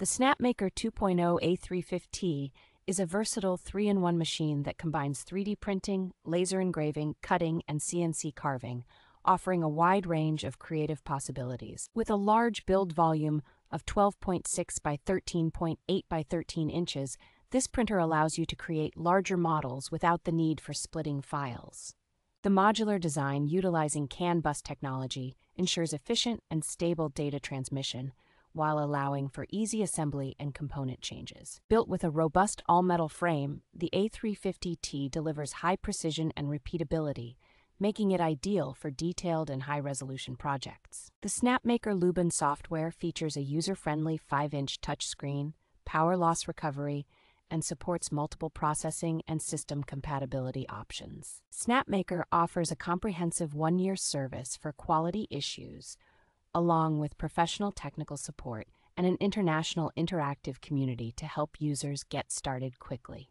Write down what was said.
The Snapmaker 2.0 A350T is a versatile 3-in-1 machine that combines 3D printing, laser engraving, cutting, and CNC carving, offering a wide range of creative possibilities. With a large build volume of 12.6 by 13.8 by 13 inches, this printer allows you to create larger models without the need for splitting files. The modular design, utilizing CAN bus technology, ensures efficient and stable data transmission, while allowing for easy assembly and component changes. Built with a robust all-metal frame, the A350T delivers high precision and repeatability, making it ideal for detailed and high-resolution projects. The Snapmaker Luban software features a user-friendly 5-inch touchscreen, power loss recovery, and supports multiple processing and system compatibility options. Snapmaker offers a comprehensive 1-year service for quality issues, along with professional technical support and an international interactive community to help users get started quickly.